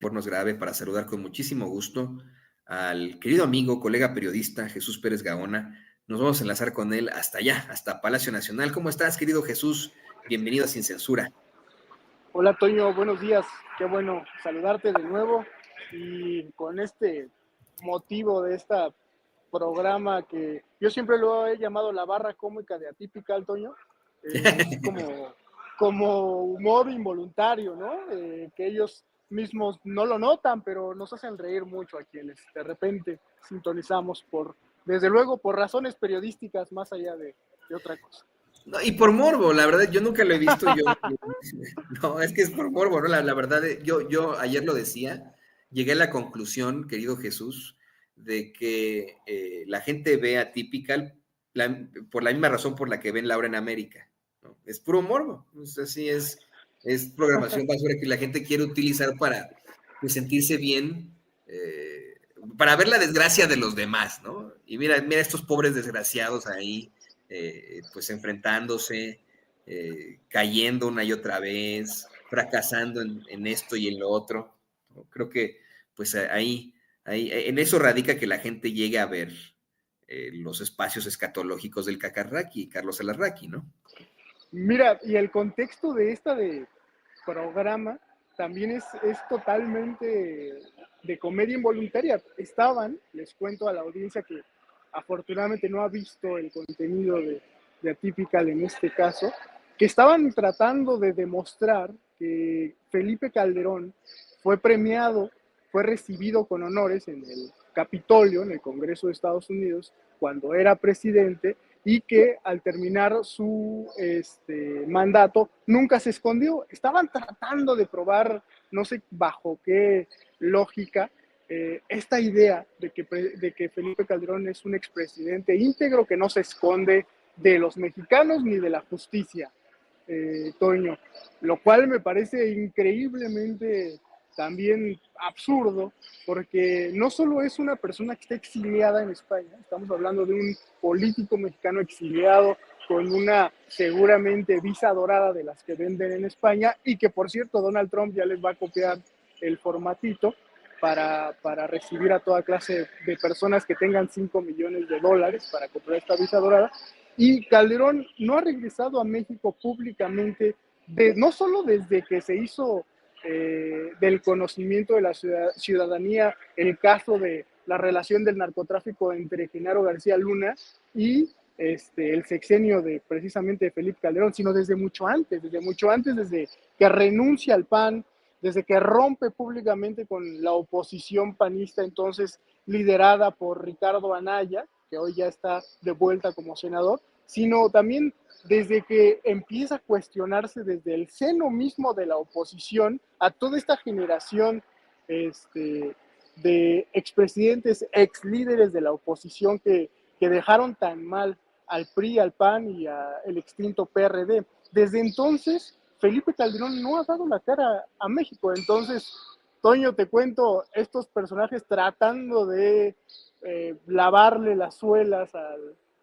Nos grave para saludar con muchísimo gusto al querido amigo, colega periodista Jesús Pérez Gaona. Nos vamos a enlazar con él hasta allá, hasta Palacio Nacional. ¿Cómo estás, querido Jesús? Bienvenido a Sin Censura. Hola Toño, buenos días. Qué bueno saludarte de nuevo y con este motivo de este programa que yo siempre lo he llamado la barra cómica de Atypical, Toño. Es como humor involuntario, ¿no? Que ellos mismos no lo notan, pero nos hacen reír mucho a quienes de repente sintonizamos desde luego, por razones periodísticas más allá de otra cosa. No, y por morbo, la verdad, yo nunca lo he visto. No, es que es por morbo, ¿no? La verdad, yo ayer lo decía, llegué a la conclusión, querido Jesús, de que la gente ve Atypical por la misma razón por la que ven Laura en América, ¿no? Es puro morbo, o sea, sí es programación basura que la gente quiere utilizar para pues, sentirse bien, para ver la desgracia de los demás, ¿no? Y mira estos pobres desgraciados ahí, pues enfrentándose, cayendo una y otra vez, fracasando en esto y en lo otro. ¿No? Creo que pues ahí, en eso radica que la gente llegue a ver los espacios escatológicos del Cacarraqui, Carlos Alarraqui, ¿no? Mira, y el contexto de programa también es totalmente de comedia involuntaria. Les cuento a la audiencia que afortunadamente no ha visto el contenido de Atypical en este caso, que estaban tratando de demostrar que Felipe Calderón fue premiado, fue recibido con honores en el Capitolio, en el Congreso de Estados Unidos, cuando era presidente, y que al terminar su mandato nunca se escondió. Estaban tratando de probar, no sé bajo qué lógica, esta idea de que Felipe Calderón es un expresidente íntegro que no se esconde de los mexicanos ni de la justicia, Toño, lo cual me parece increíblemente también absurdo, porque no solo es una persona que está exiliada en España, estamos hablando de un político mexicano exiliado con una seguramente visa dorada de las que venden en España, y que por cierto Donald Trump ya les va a copiar el formatito para recibir a toda clase de personas que tengan $5 millones para comprar esta visa dorada. Y Calderón no ha regresado a México públicamente, no solo desde que se hizo del conocimiento de la ciudadanía el caso de la relación del narcotráfico entre Genaro García Luna y el sexenio de precisamente de Felipe Calderón, sino desde mucho antes, desde que renuncia al PAN, desde que rompe públicamente con la oposición panista, entonces liderada por Ricardo Anaya, que hoy ya está de vuelta como senador, sino también desde que empieza a cuestionarse desde el seno mismo de la oposición a toda esta generación de expresidentes, ex líderes de la oposición que dejaron tan mal al PRI, al PAN y al extinto PRD. Desde entonces, Felipe Calderón no ha dado la cara a México. Entonces, Toño, te cuento, estos personajes tratando de lavarle las suelas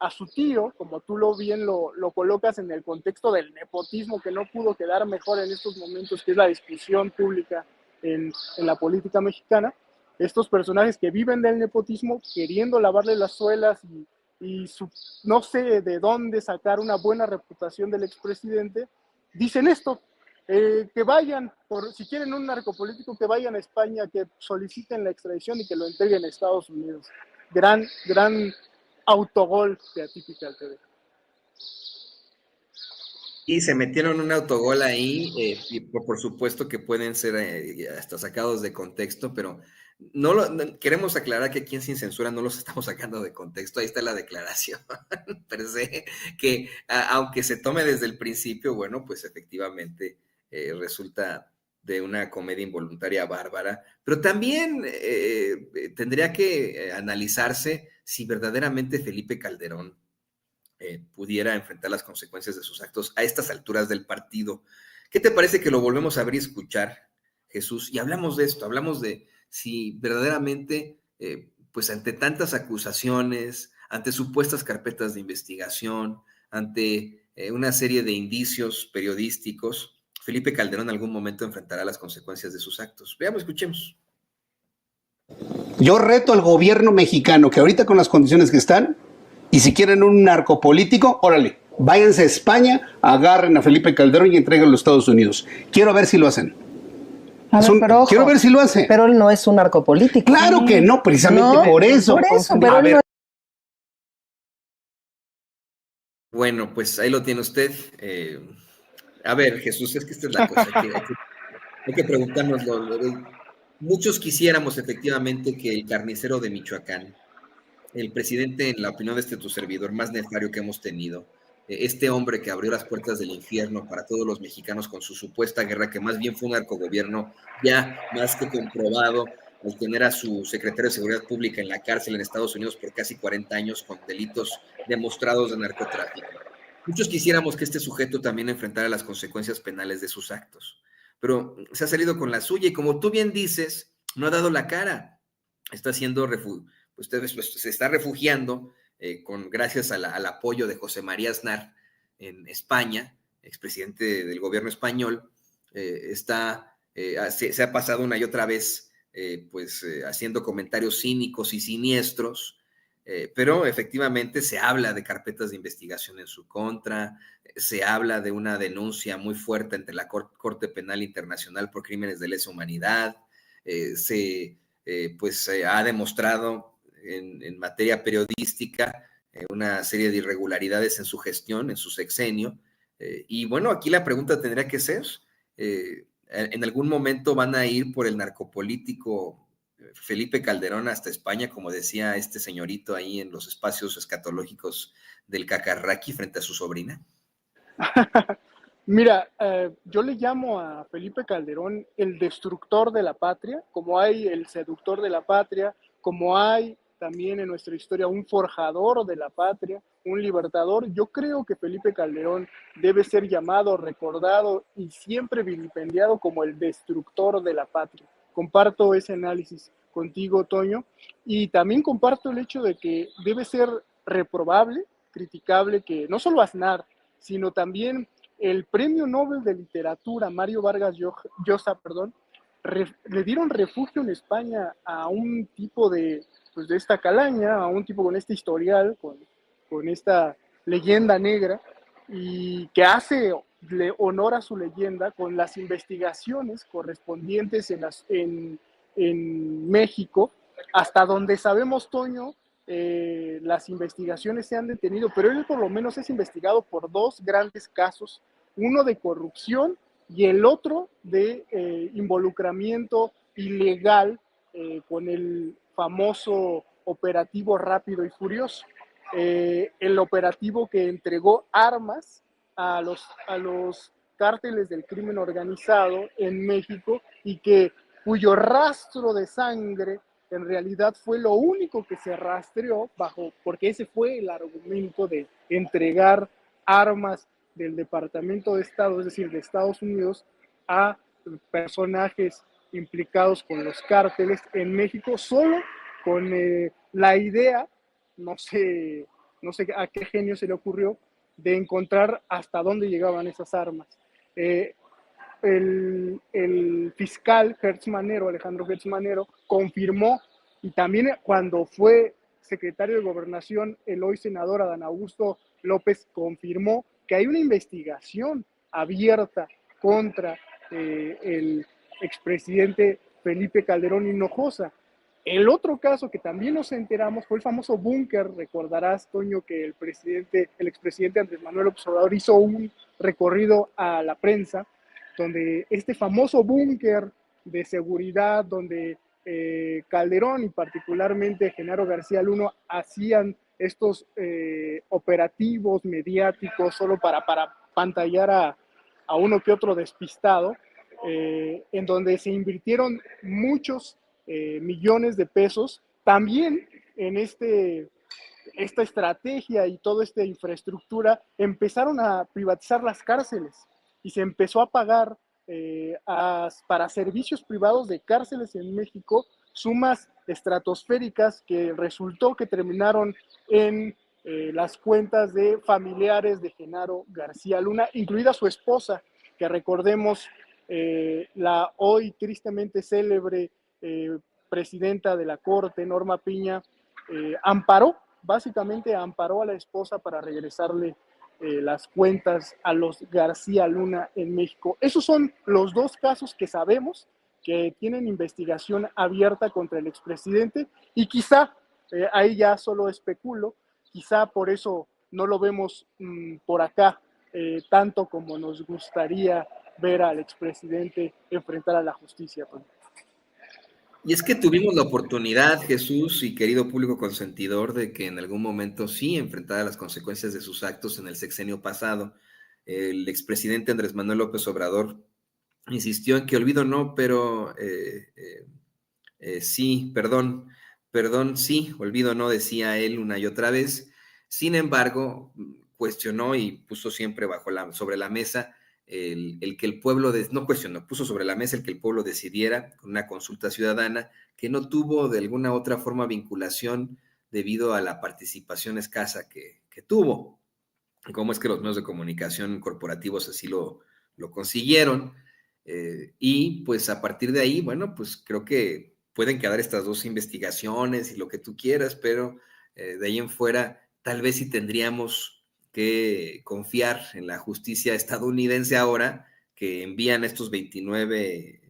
a su tío, como tú bien lo colocas en el contexto del nepotismo, que no pudo quedar mejor en estos momentos, que es la discusión pública en la política mexicana. Estos personajes que viven del nepotismo, queriendo lavarle las suelas no sé de dónde sacar una buena reputación del expresidente, dicen esto, que vayan, si quieren un narcopolítico, que vayan a España, que soliciten la extradición y que lo entreguen a Estados Unidos. Gran autogol de Atypical TV. Y se metieron un autogol ahí, y por supuesto que pueden ser hasta sacados de contexto, pero queremos aclarar que aquí en Sin Censura no los estamos sacando de contexto. Ahí está la declaración per se, que aunque se tome desde el principio, bueno, pues efectivamente resulta de una comedia involuntaria bárbara, pero también tendría que analizarse si verdaderamente Felipe Calderón pudiera enfrentar las consecuencias de sus actos a estas alturas del partido. ¿Qué te parece que lo volvemos a ver y escuchar, Jesús? Y hablamos de esto, hablamos de si verdaderamente, pues ante tantas acusaciones, ante supuestas carpetas de investigación, ante una serie de indicios periodísticos, Felipe Calderón en algún momento enfrentará las consecuencias de sus actos. Veamos, escuchemos. Yo reto al gobierno mexicano que ahorita con las condiciones que están, y si quieren un narcopolítico, órale, váyanse a España, agarren a Felipe Calderón y entreguen a los Estados Unidos. Quiero ver si lo hacen. Pero ojo, quiero ver si lo hacen. Pero él no es un narcopolítico. Claro que no, precisamente por eso. Pero él no. Bueno, pues ahí lo tiene usted. A ver, Jesús, es que esta es la cosa. Hay que preguntárnoslo. Muchos quisiéramos efectivamente que el carnicero de Michoacán, el presidente, en la opinión de tu servidor, más nefario que hemos tenido, este hombre que abrió las puertas del infierno para todos los mexicanos con su supuesta guerra, que más bien fue un narcogobierno ya más que comprobado, al tener a su secretario de Seguridad Pública en la cárcel en Estados Unidos por casi 40 años con delitos demostrados de narcotráfico. Muchos quisiéramos que este sujeto también enfrentara las consecuencias penales de sus actos, pero se ha salido con la suya y, como tú bien dices, no ha dado la cara. Está siendo se está refugiando gracias al apoyo de José María Aznar en España, expresidente del gobierno español. Se ha pasado una y otra vez haciendo comentarios cínicos y siniestros, pero efectivamente se habla de carpetas de investigación en su contra, se habla de una denuncia muy fuerte ante la Corte Penal Internacional por crímenes de lesa humanidad. Se ha demostrado en materia periodística una serie de irregularidades en su gestión, en su sexenio. Y bueno, aquí la pregunta tendría que ser, ¿en algún momento van a ir por el narcopolítico Felipe Calderón hasta España, como decía este señorito ahí en los espacios escatológicos del Cacarraqui frente a su sobrina? Mira, yo le llamo a Felipe Calderón el destructor de la patria, como hay el seductor de la patria, como hay también en nuestra historia un forjador de la patria, un libertador. Yo creo que Felipe Calderón debe ser llamado, recordado y siempre vilipendiado como el destructor de la patria. Comparto ese análisis contigo, Toño, y también comparto el hecho de que debe ser reprobable, criticable, que no solo Aznar, sino también el Premio Nobel de Literatura, Mario Vargas Llosa, le dieron refugio en España a un tipo de esta calaña, a un tipo con este historial, con esta leyenda negra, y que hace honor a su leyenda con las investigaciones correspondientes en México, hasta donde sabemos, Toño, las investigaciones se han detenido, pero él por lo menos es investigado por dos grandes casos, uno de corrupción y el otro de involucramiento ilegal con el famoso operativo Rápido y Furioso. El operativo que entregó armas a los cárteles del crimen organizado en México y cuyo rastro de sangre en realidad fue lo único que se rastreó porque ese fue el argumento de entregar armas del Departamento de Estado, es decir, de Estados Unidos, a personajes implicados con los cárteles en México, solo con la idea, no sé a qué genio se le ocurrió, de encontrar hasta dónde llegaban esas armas. El fiscal Alejandro Gertz Manero, confirmó, y también cuando fue secretario de Gobernación, el hoy senador Adán Augusto López confirmó que hay una investigación abierta contra el expresidente Felipe Calderón Hinojosa. El otro caso que también nos enteramos fue el famoso búnker. Recordarás, Toño, que el expresidente Andrés Manuel López Obrador hizo un recorrido a la prensa donde este famoso búnker de seguridad, donde Calderón y particularmente Genaro García Luna hacían estos operativos mediáticos solo para pantallar a uno que otro despistado, en donde se invirtieron muchos millones de pesos, también en esta estrategia y toda esta infraestructura empezaron a privatizar las cárceles y se empezó a pagar para servicios privados de cárceles en México sumas estratosféricas que resultó que terminaron en las cuentas de familiares de Genaro García Luna, incluida su esposa. que recordemos la hoy tristemente célebre presidenta de la Corte, Norma Piña, básicamente amparó a la esposa para regresarle las cuentas a los García Luna en México. Esos son los dos casos que sabemos que tienen investigación abierta contra el expresidente y quizá, ahí ya solo especulo, quizá por eso no lo vemos por acá tanto como nos gustaría ver al expresidente enfrentar a la justicia. Y es que tuvimos la oportunidad, Jesús y querido público consentidor, de que en algún momento sí enfrentara las consecuencias de sus actos en el sexenio pasado. El expresidente Andrés Manuel López Obrador insistió en que olvido no, pero sí, perdón, sí, olvido no, decía él una y otra vez. Sin embargo, cuestionó y puso siempre sobre la mesa el que el pueblo, no cuestionó, puso sobre la mesa el que el pueblo decidiera con una consulta ciudadana que no tuvo de alguna otra forma vinculación debido a la participación escasa que tuvo. Cómo es que los medios de comunicación corporativos así lo consiguieron. Y pues a partir de ahí, bueno, pues creo que pueden quedar estas dos investigaciones y lo que tú quieras, pero de ahí en fuera tal vez sí tendríamos que confiar en la justicia estadounidense ahora que envían estos 29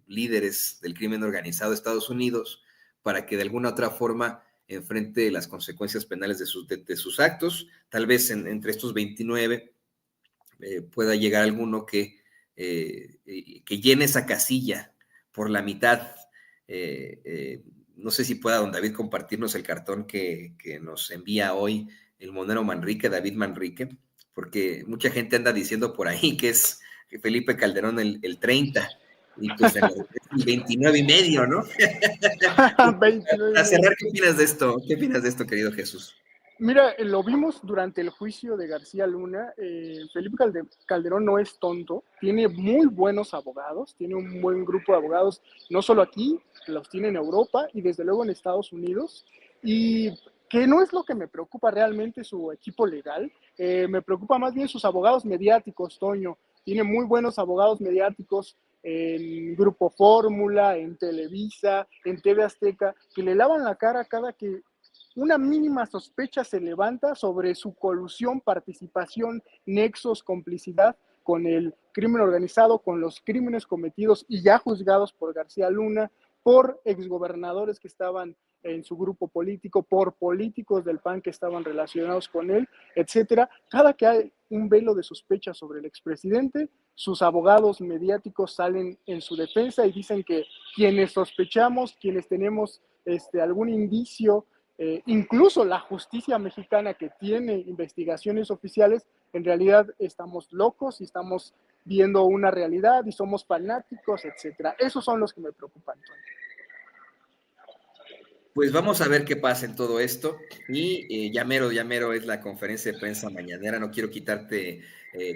líderes del crimen organizado a Estados Unidos para que de alguna otra forma enfrente las consecuencias penales de sus actos. Tal vez entre estos 29 pueda llegar alguno que llene esa casilla por la mitad. No sé si pueda don David compartirnos el cartón que nos envía hoy el monero Manrique, David Manrique, porque mucha gente anda diciendo por ahí que es Felipe Calderón el 30, y pues el 29 y medio, ¿no? 29 Para cerrar, ¿qué opinas de esto? ¿Qué opinas de esto, querido Jesús? Mira, lo vimos durante el juicio de García Luna. Felipe Calderón no es tonto, tiene muy buenos abogados, tiene un buen grupo de abogados, no solo aquí, los tiene en Europa y desde luego en Estados Unidos. Y que no es lo que me preocupa realmente su equipo legal, me preocupa más bien sus abogados mediáticos, Toño. Tiene muy buenos abogados mediáticos en Grupo Fórmula, en Televisa, en TV Azteca, que le lavan la cara cada que una mínima sospecha se levanta sobre su colusión, participación, nexos, complicidad con el crimen organizado, con los crímenes cometidos y ya juzgados por García Luna, por exgobernadores que estaban en su grupo político, por políticos del PAN que estaban relacionados con él, etcétera. Cada que hay un velo de sospecha sobre el expresidente, sus abogados mediáticos salen en su defensa y dicen que quienes sospechamos, quienes tenemos algún indicio, incluso la justicia mexicana que tiene investigaciones oficiales, en realidad estamos locos y estamos viendo una realidad y somos fanáticos, etcétera. Esos son los que me preocupan. Pues vamos a ver qué pasa en todo esto. Y ya mero es la conferencia de prensa mañanera. No quiero quitarte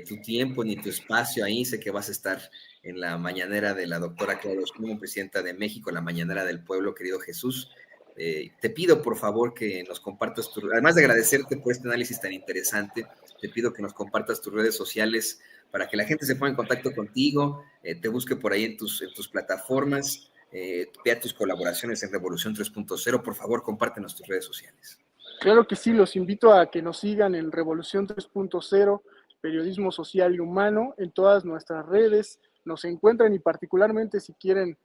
tu tiempo ni tu espacio ahí. Sé que vas a estar en la mañanera de la doctora Claudia Sheinbaum, presidenta de México, la mañanera del pueblo, querido Jesús. Te pido, por favor, que nos compartas además de agradecerte por este análisis tan interesante, te pido que nos compartas tus redes sociales para que la gente se ponga en contacto contigo, te busque por ahí en tus plataformas, vea tus colaboraciones en Revolución 3.0. Por favor, compártenos tus redes sociales. Claro que sí, los invito a que nos sigan en Revolución 3.0, periodismo social y humano, en todas nuestras redes. Nos encuentran y particularmente si quieren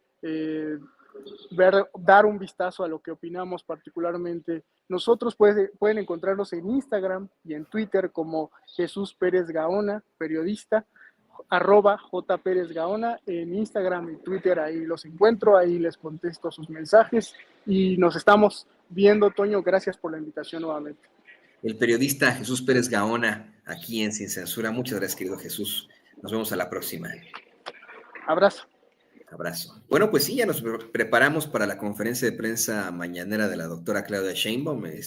dar un vistazo a lo que opinamos particularmente nosotros, pueden encontrarnos en Instagram y en Twitter como Jesús Pérez Gaona, periodista, @J Pérez Gaona, en Instagram y Twitter, ahí los encuentro, ahí les contesto sus mensajes y nos estamos viendo, Toño. Gracias por la invitación nuevamente. El periodista Jesús Pérez Gaona, aquí en Sin Censura. Muchas gracias, querido Jesús. Nos vemos a la próxima. Abrazo. Abrazo. Bueno, pues sí, ya nos preparamos para la conferencia de prensa mañanera de la doctora Claudia Sheinbaum.